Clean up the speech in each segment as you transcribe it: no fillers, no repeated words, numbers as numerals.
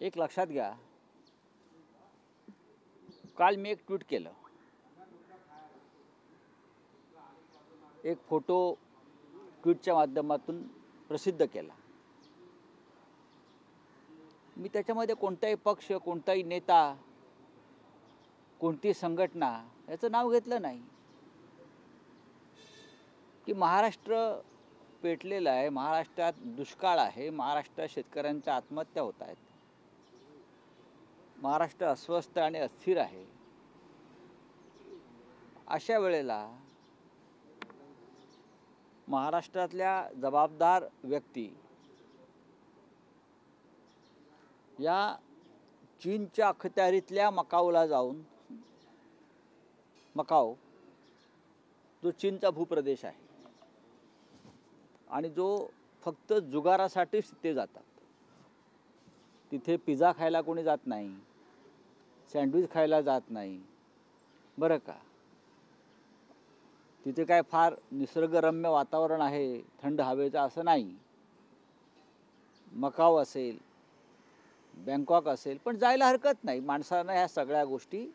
एक लक्षात घ्या, काल मी एक ट्विट केलं, एक फोटो ट्विटच्या माध्यमातून प्रसिद्ध केला. मी त्याच्यामध्ये कोणताही पक्ष, कोणताही नेता, कोणती संघटना याचं नाव घेतलं नाही. की महाराष्ट्र पेटलेला आहे, महाराष्ट्रात दुष्काळ आहे, महाराष्ट्रात शेतकऱ्यांच्या आत्महत्या होत आहेत, महाराष्ट्र अस्वस्थ आणि अस्थिर आहे. अशा वेळेला महाराष्ट्रातल्या जबाबदार व्यक्ती या चीनच्या अखत्यारीतल्या मकाऊला जाऊन, मकाऊ जो चीनचा भूप्रदेश आहे आणि जो फक्त जुगारासाठीच तिथे जातात, तिथे पिझ्झा खायला कोणी जात नाही, सँडविच खायला जात नाही बरं का. तिथे काय फार निसर्गरम्य वातावरण आहे, थंड हवेचं असं नाही. मकाऊ असेल, बँकॉक असेल, पण जायला हरकत नाही. माणसानं ह्या सगळ्या गोष्टी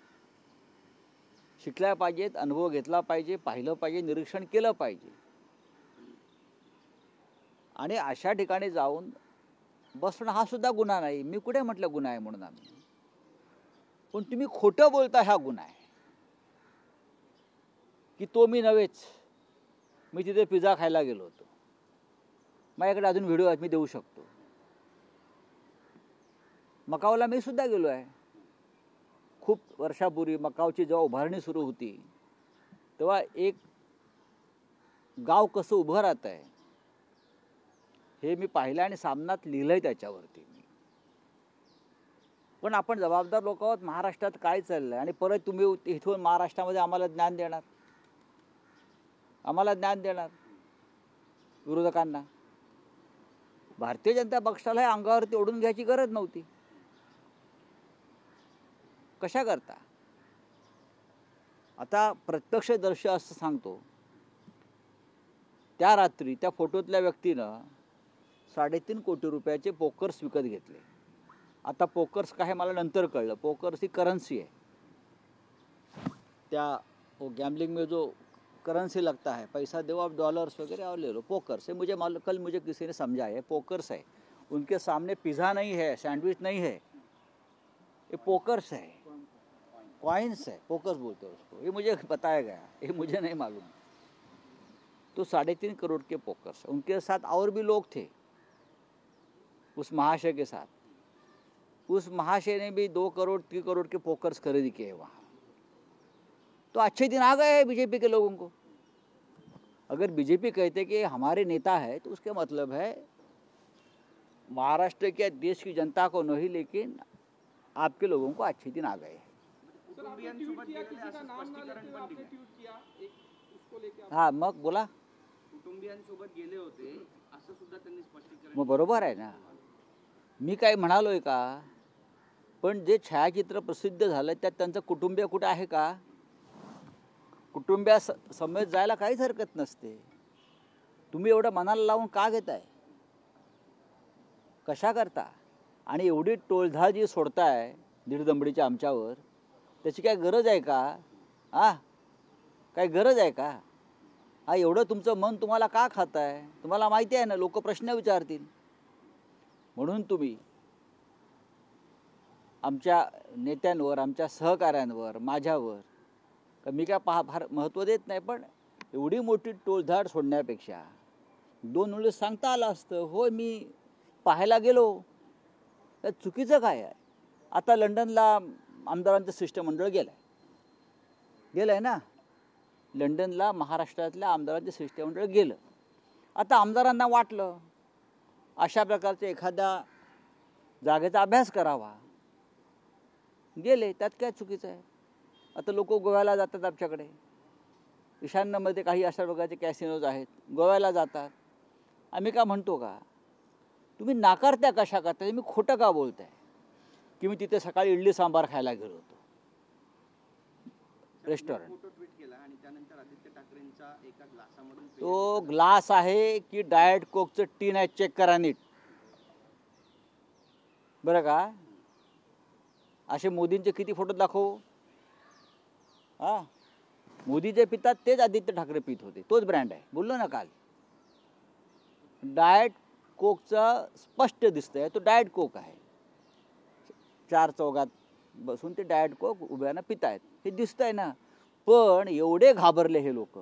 शिकल्या पाहिजेत, अनुभव घेतला पाहिजे, पाहिलं पाहिजे, निरीक्षण केलं पाहिजे. आणि अशा ठिकाणी जाऊन बसणं हा सुद्धा गुन्हा नाही. मी कुठे म्हटलं गुन्हा आहे म्हणून आम्ही, पण तुम्ही खोटं बोलता हा गुन्हा आहे. की तो मी नव्हेच, मी तिथे पिझ्झा खायला गेलो होतो, माझ्याकडे अजून व्हिडिओ आहेत, मी देऊ शकतो. मकाऊला मी सुद्धा गेलो आहे. खूप वर्षापूर्वी मकाऊची जेव्हा उभारणी सुरू होती तेव्हा एक गाव कसं उभं राहत आहे हे मी पाहिलं आणि सामनात लिहिलंय त्याच्यावरती. पण आपण जबाबदार लोक आहोत. महाराष्ट्रात काय चाललंय आणि परत तुम्ही इथून महाराष्ट्रामध्ये आम्हाला ज्ञान देणार, आम्हाला ज्ञान देणार विरोधकांना. भारतीय जनता पक्षाला हे अंगावरती ओढून घ्यायची गरज नव्हती. कशा करता? आता प्रत्यक्षदर्शी असं सांगतो, त्या रात्री त्या फोटोतल्या व्यक्तीनं 3.5 कोटी रुपयाचे पोकर्स विकत घेतले. आता पोकर्स काय मला नंतर कळलं, पोकर्स ही करन्सी है. त्या गैम्बलिंग में जो करन्सी लगता है, पैसा दो आप डॉलर्स वगैरह और ले लो, पोकर्स है. कल मुझे किसी ने समझाया पोकर्स है. उनके सामने पिज़्ज़ा नहीं है, सैंडविच नहीं है, ये पोकर्स है, कॉइन्स है, पोकर्स बोलते हैं उसको. ये मुझे बताया गया, ये मुझे नहीं मालूम. तो 3.5 करोड़ के पोकर्स. उनके साथ और भी लोग थे उस महाशय के साथ. उस महाशय ने भी 2 करोड़ 3 करोड़ के पोकर्स खरीदी किए वहाँ. तो अच्छे दिन आ गए हैं बीजेपी के लोगों को. अगर बीजेपी कहते कि हमारे नेता है तो उसके मतलब है महाराष्ट्र के देश की जनता को नहीं, लेकिन आपके लोगों को अच्छे दिन आ गए हैं. हाँ मग बोला, कुटुंबियांसोबत गेले होते असं सुद्धा त्यांनी स्पष्टीकरण. मग बरोबर आहे ना, मी काय म्हणालोय का? पण जे छायाचित्र प्रसिद्ध झालं त्यात त्यांचं कुटुंबीय कुठे आहे का? कुटुंबिया समेत जायला काहीच हरकत नसते. तुम्ही एवढं मनाला लावून का घेताय? कशा करता? आणि एवढी टोळधाड जी सोडताय दीडदंबडीच्या आमच्यावर, त्याची काय गरज आहे का? काय गरज आहे का? एवढं तुमचं मन तुम्हाला का खाताय? तुम्हाला माहिती आहे ना, लोक प्रश्न विचारतील. म्हणून तुम्ही आमच्या नेत्यांवर, आमच्या सहकाऱ्यांवर, माझ्यावर, मी काय फार महत्त्व देत नाही, पण एवढी मोठी टोळधाड सोडण्यापेक्षा 2 वेळेस सांगता आलं असतं, होय मी पाहायला गेलो. त्यात चुकीचं काय आहे? आता लंडनला आमदारांचं शिष्टमंडळ गेलं आहे ना, लंडनला महाराष्ट्रातल्या आमदारांचं शिष्टमंडळ गेलं. आता आमदारांना वाटलं अशा प्रकारच्या एखाद्या जागेचा अभ्यास करावा, गेले. त्यात काय चुकीचं आहे? आता लोक गोव्याला जातात, आमच्याकडे ईशान्येमध्ये काही अशा प्रकारचे कॅसिनोज आहेत, गोव्याला जातात. आम्ही का म्हणतो का? तुम्ही नाकारत्या कशा करता? तुम्ही खोटं का बोलताय की मी तिथे सकाळी इडली सांबार खायला गेलो होतो रेस्टॉरंट? तो ग्लास आहे की डाएट कोकचं टीन आहे, चेक करा नीट बरं का. असे मोदींचे किती फोटो दाखवू? हां, मोदी जे पितात तेच आदित्य ठाकरे पित होते, तोच ब्रँड आहे, बोललो ना काल. डाएट कोकचा स्पष्ट दिसतंय, तो डाएट कोक आहे. 4 चौघात बसून ते डाएट कोक उभ्यानं पितायत, हे दिसतंय ना. पण एवढे घाबरले हे लोक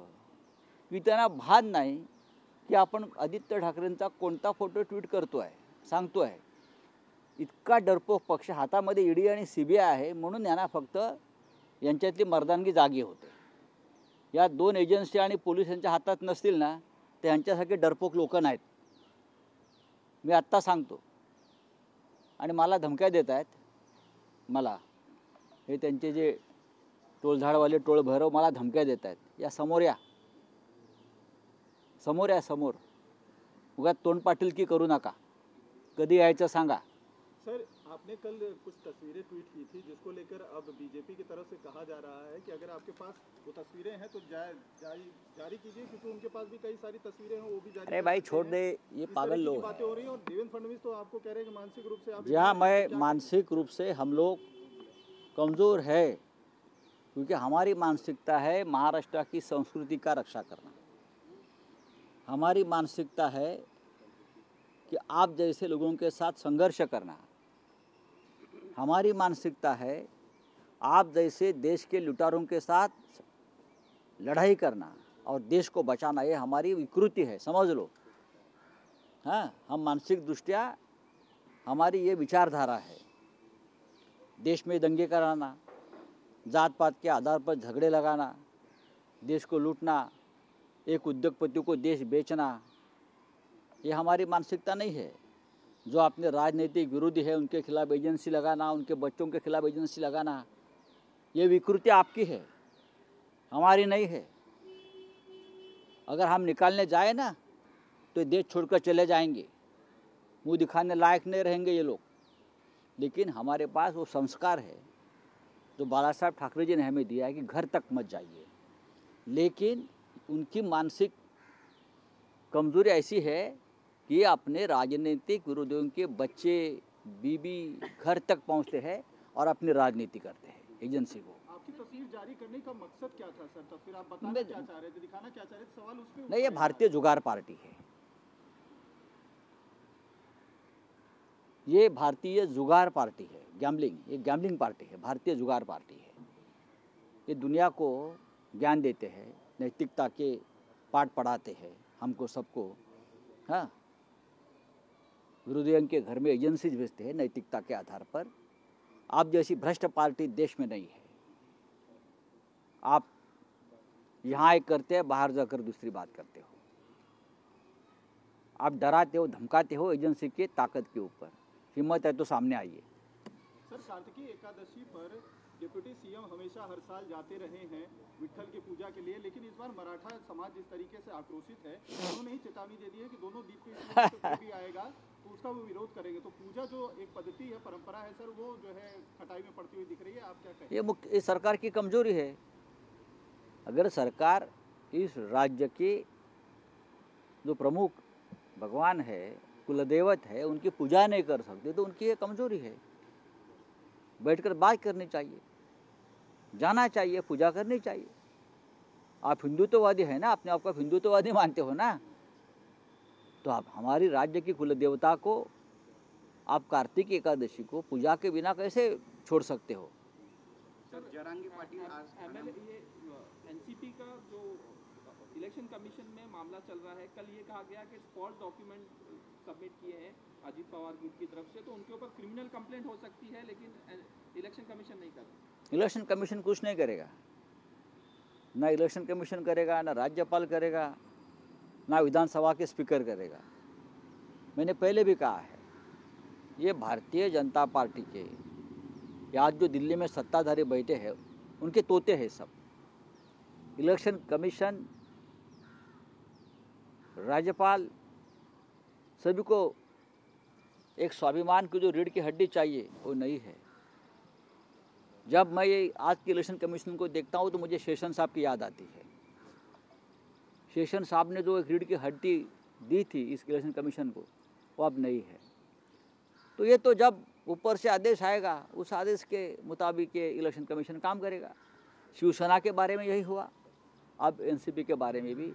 की त्यांना भान नाही की आपण आदित्य ठाकरेंचा कोणता फोटो ट्विट करतोय, सांगतोय. इतका डरपोक पक्ष, हातामध्ये ईडी आणि CBI आहे, म्हणून यांना फक्त यांच्यातली मर्दानगी जागी होते. या 2 एजन्सी आणि पोलीस यांच्या हातात नसतील ना, तर यांच्यासारखे डरपोक लोक नाहीत. मी आत्ता सांगतो. आणि मला धमक्या देत आहेत, मला हे त्यांचे जे टोळधाडवाले टोळ भैरव मला धमक्या देत आहेत. या समोर या, समोर या, समोर. उगाच तोंडपाटीलकी करू नका. कधी यायचं सांगा. सर, आपने कल कुछ तस्वीरें ट्वीट की थी जिसको लेकर अब बीजेपी की तरफ से कहा जा रहा है कि अगर आपके पास वो तस्वीरें हैं तो जारी कीजिए, क्योंकि उनके पास भी कई सारी तस्वीरें हैं, वो भी जारी. अरे भाई छोड़ दे, ये पागल लोग बातें हो रही हैं. और देवेंद्र फडणवीस तो आपको कह रहे हैं कि मानसिक रूप से आप. जहाँ मैं मानसिक रूप से हम लोग कमज़ोर है, क्योंकि हमारी मानसिकता है महाराष्ट्र की संस्कृति का रक्षा करना. हमारी मानसिकता है कि आप जैसे लोगों के साथ संघर्ष करना. हमारी मानसिकता है आप जैसे देश के लुटारों के साथ लड़ाई करना और देश को बचाना. ये हमारी विकृति है, समझ लो. हाँ, हम मानसिक दृष्टिया हमारी ये विचारधारा है. देश में दंगे कराना, जात पात के आधार पर झगड़े लगाना, देश को लूटना, एक उद्योगपति को देश बेचना, ये हमारी मानसिकता नहीं है. जो अपने राजनीतिक विरोधी है उनके खिलाफ एजेंसी लगाना, उनके बच्चों के खिलाफ एजेंसी लगाना, ये विकृति आपकी है, हमारी नहीं है. अगर हम निकालने जाए ना तो देश छोड़कर चले जाएंगे, मुंह दिखाने लायक नहीं रहेंगे ये लोग. लेकिन हमारे पास वो संस्कार है जो बाला साहब ठाकरे जी ने हमें दिया है कि घर तक मत जाइए. लेकिन उनकी मानसिक कमज़ोरी ऐसी है कि अपने राजनीतिक विरोधियों के बच्चे बीबी घर तक पहुंचते हैं और अपनी राजनीति करते हैं एजेंसी को. आपकी तस्वीर जारी करने का मकसद क्या था सर? तस्वीर आप बताना क्या चाह रहे थे, दिखाना क्या चाह रहे थे? सवाल उसमें नहीं, ये भारतीय जुगार पार्टी है. ये भारतीय जुगार पार्टी है, गैम्बलिंग, ये गैम्बलिंग पार्टी है, भारतीय जुगार पार्टी है. ये दुनिया को ज्ञान देते हैं, नैतिकता के पाठ पढ़ाते हैं हमको सबको. हाँ, विरोधियों के घर में एजेंसीज भेजते हैं नैतिकता के आधार पर. आप जैसी भ्रष्ट पार्टी देश में नहीं है. आप यहाँ एक करते हैं, बाहर जाकर दूसरी बात करते हो. आप डराते हो, धमकाते हो एजेंसी की ताकत के ऊपर. हिम्मत है तो सामने आइए. सर, कार्तिकी एकादशी पर डिप्टी सीएम हमेशा हर साल जाते रहे हैं विट्ठल की पूजा के लिए, लेकिन इस बार मराठा समाज जिस तरीके से आक्रोशित है, उन्होंने ही चेतावनी दे दी है कि दोनों दीप भी आएगा तो उसका वो विरोध करेंगे. तो पूजा जो एक पद्धति है, परंपरा है सर, वो जो है खटाई में पड़ती हुई दिख रही है. आप क्या कहें? ये सरकार की कमजोरी है. अगर सरकार इस राज्य के जो प्रमुख भगवान है, कुलदेवत है, उनकी पूजा नहीं कर सकते तो उनकी ये कमजोरी है. बैठकर बात करनी चाहिए, जाना चाहिए, पूजा करनी चाहिए. आप हिंदुत्ववादी है ना, अपने आप को हिंदुत्ववादी मानते हो ना, तो आप हमारी राज्य की कुलदेवता को, आप कार्तिक एकादशी को पूजा के बिना कैसे छोड़ सकते हो? सर, जरांगी पाटिल आज ये एनसीपी का जो इलेक्शन कमीशन में मामला चल रहा है, कल ये कहा गया कि फॉल्स डॉक्यूमेंट सबमिट किए हैं अजीत पवार ग्रुप की तरफ से, तो उनके ऊपर क्रिमिनल कंप्लेंट हो सकती है, लेकिन इलेक्शन कमीशन नहीं कर रहा. इलेक्शन कमीशन कुछ नहीं करेगा. ना इलेक्शन कमीशन करेगा, ना राज्यपाल करेगा, ना विधानसभा के स्पीकर करेगा. मैंने पहले भी कहा है, ये भारतीय जनता पार्टी के आज जो दिल्ली में सत्ताधारी बैठे हैं उनके तोते हैं सब. इलेक्शन कमीशन, राज्यपाल, सभी को एक स्वाभिमान की जो रीढ़ की हड्डी चाहिए वो नहीं है. जब मैं ये आज के इलेक्शन कमीशन को देखता हूँ तो मुझे शेषन साहब की याद आती है. शेषन साहब ने जो एक रीढ़ की हड्डी दी थी इस इलेक्शन कमीशन को, वो अब नहीं है. तो ये तो जब ऊपर से आदेश आएगा, उस आदेश के मुताबिक ये इलेक्शन कमीशन काम करेगा। शिवसेना के बारे में यही हुआ, अब एनसीपी के बारे में भी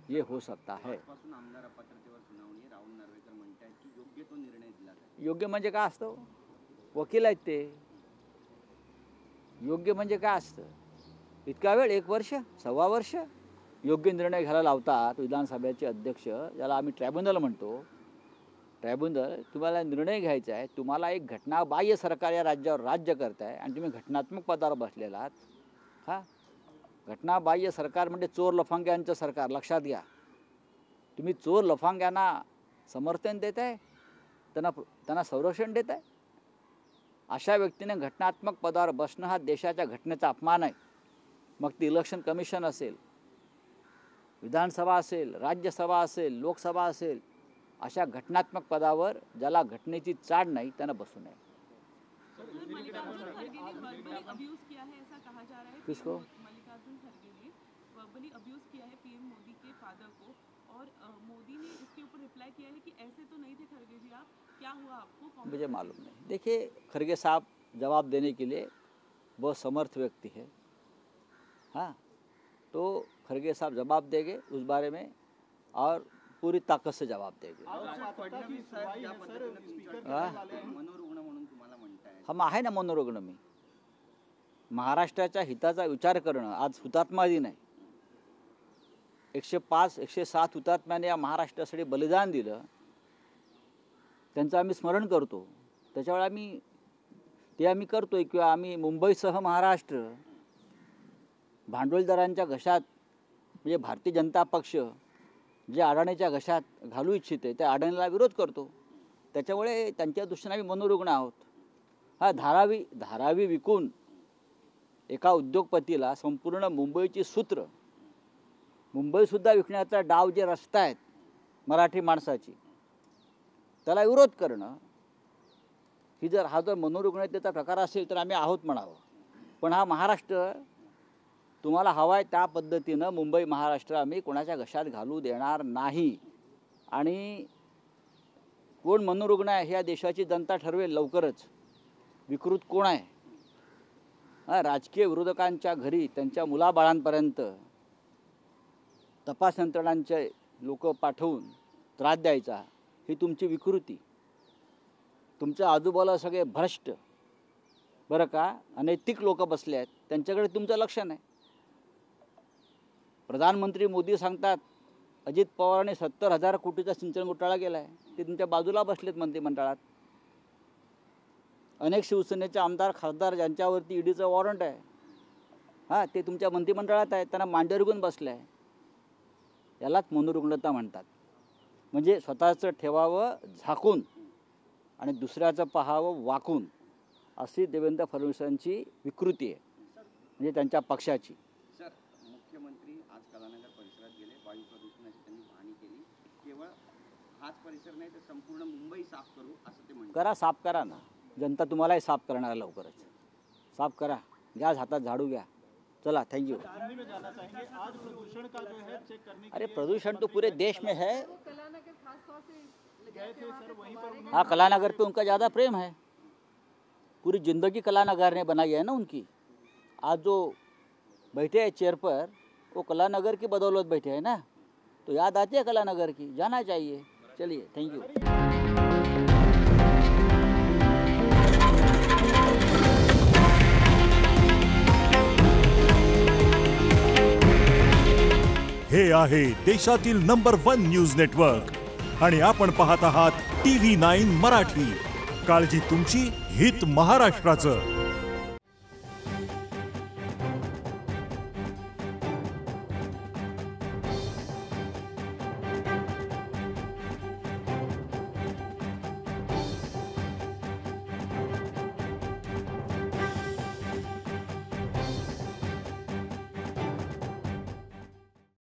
ये हो सकता है। आजपासून आमदार अपात्रतेवर सुनावणी आहे. राहुल नार्वेकर म्हणतात की योग्य तो निर्णय दिला जाईल. योग्य म्हणजे काय असतं? वकील आहेत ते. योग्य म्हणजे काय असतं? इतका वेळ, 1 वर्ष, 1.25 वर्ष योग्य निर्णय घ्यायला लावतात विधानसभेचे अध्यक्ष, ज्याला आम्ही ट्रायब्युनल म्हणतो. ट्रायब्युनल, तुम्हाला निर्णय घ्यायचा आहे, तुम्हाला एक घटनाबाह्य सरकार या राज्यावर राज्य करताय आणि तुम्ही घटनात्मक पदावर बसलेला आहात. हां, घटनाबाह्य सरकार म्हणजे चोर लफंग्यांचं सरकार, लक्षात घ्या. तुम्ही चोर लफंग्यांना समर्थन देत आहे, त्यांना संरक्षण देत आहे. अशा व्यक्तीने घटनात्मक पदावर बसणं हा देशाच्या घटनेचा अपमान आहे. मग ती इलेक्शन कमिशन असेल, विधानसभा असेल, राज्यसभा असेल, लोकसभा असेल, अशा घटनात्मक पदावर ज्याला घटनेची चाड नाही त्यांना बसू नये. अब्यूज किया है ऐसा कहा जा रहा है। किसको? मल्लिकार्जुन खड़गे ने वर्बली अब्यूज किया है पीएम मोदी के फादर को, और मोदी ने इसके ऊपर रिप्लाई किया है कि ऐसे तो नहीं थे खड़गे जी आप, क्या हुआ आपको? मुझे मालूम नहीं. देखिए, खड़गे साहब जवाब देने के लिए बहुत समर्थ व्यक्ति है. हाँ, तो खड़गे साहब जवाब देंगे उस बारे में, और पूरी ताकत से जवाब देंगे. फडणवीस साहेब ज्या पद्धतीने तुमच्यावर हा? टीका झाली आहे, मनोरुग्ण म्हणून तुम्हाला म्हणताय. हम आहे ना मनोरुग्ण. मी महाराष्ट्राच्या हिताचा विचार करणं. आज हुतात्मा दिन आहे. 105, 107 हुतात्म्याने या महाराष्ट्रासाठी बलिदान दिलं, त्यांचं आम्ही स्मरण करतो. त्याच्यावेळी आम्ही करतोय. किंवा आम्ही मुंबईसह महाराष्ट्र भांडवलदारांच्या घशात, म्हणजे भारतीय जनता पक्ष जे अडाणीच्या घशात घालू इच्छिते त्या अडाणीला विरोध करतो. त्याच्यामुळे त्यांच्या दृष्टीने आम्ही मनोरुग्ण आहोत. हा, धारावी विकून एका उद्योगपतीला संपूर्ण मुंबईची सूत्र, मुंबईसुद्धा विकण्याचा डाव जे रस्ता आहेत मराठी माणसाची, त्याला विरोध करणं, हा जर मनोरुग्णतेचा प्रकार असेल तर आम्ही आहोत म्हणावं. पण हा महाराष्ट्र तुम्हाला हवा आहे त्या पद्धतीनं मुंबई महाराष्ट्र आम्ही कोणाच्या घशात घालू देणार नाही. आणि कोण मनोरुग्ण आहे हे या देशाची जनता ठरवेल लवकरच. विकृत कोण आहे? राजकीय विरोधकांच्या घरी त्यांच्या मुलाबाळांपर्यंत तपास यंत्रणांचे लोक पाठवून त्रास द्यायचा, ही तुमची विकृती. तुमच्या आजूबाजूला सगळे भ्रष्ट, बरं का, अनैतिक लोक बसले आहेत, त्यांच्याकडे तुमचं लक्ष नाही. प्रधानमंत्री मोदी सांगतात अजित पवारांनी 70,000 कोटीचा सिंचन घोटाळा केला आहे, ते तुमच्या बाजूला बसलेत मंत्रिमंडळात. अनेक शिवसेनेचे आमदार खासदार ज्यांच्यावरती ईडीचं वॉरंट आहे, हां, ते तुमच्या मंत्रिमंडळात आहेत, त्यांना मांडीवर घेऊन बसले आहे. यालाच मनोरुग्णता म्हणतात. म्हणजे स्वतःचं ठेवावं झाकून आणि दुसऱ्याचं पाहावं वाकून, अशी देवेंद्र फडणवीसांची विकृती आहे, म्हणजे त्यांच्या पक्षाची. सर, मुख्यमंत्री आज कलानगर परिसरात गेले, वायू प्रदूषणाची त्यांनी पाहणी केली. केवळ हाच परिसर नाही तर संपूर्ण मुंबई साफ करू असं ते म्हणतात. करा, साफ करा ना. जनता तुम्हालाही साफ करणार आहे लवकरच. साफ करा, घ्या हातात झाडू घ्या. चला, थैंक यू. हिंदी में जानना चाहेंगे, आज प्रदूषण का जो है चेक करने के अरे लिए प्रदूषण तो पूरे देश में है. कलानगर खास तौर से गए थे सर, वहीं पर हाँ, कलानगर पे उनका ज़्यादा प्रेम है. पूरी ज़िंदगी कलानगर ने बनाई है ना उनकी. आज जो बैठे हैं चेयर पर, वो कलानगर की बदौलत बैठे हैं ना, तो याद आती है कलानगर की. जाना चाहिए. चलिए, थैंक यू. हे आहे देशातील नंबर 1 न्यूज नेटवर्क आणि आपण पाहत आहात TV9 मराठी. काळजी तुमची, हित महाराष्ट्राचं.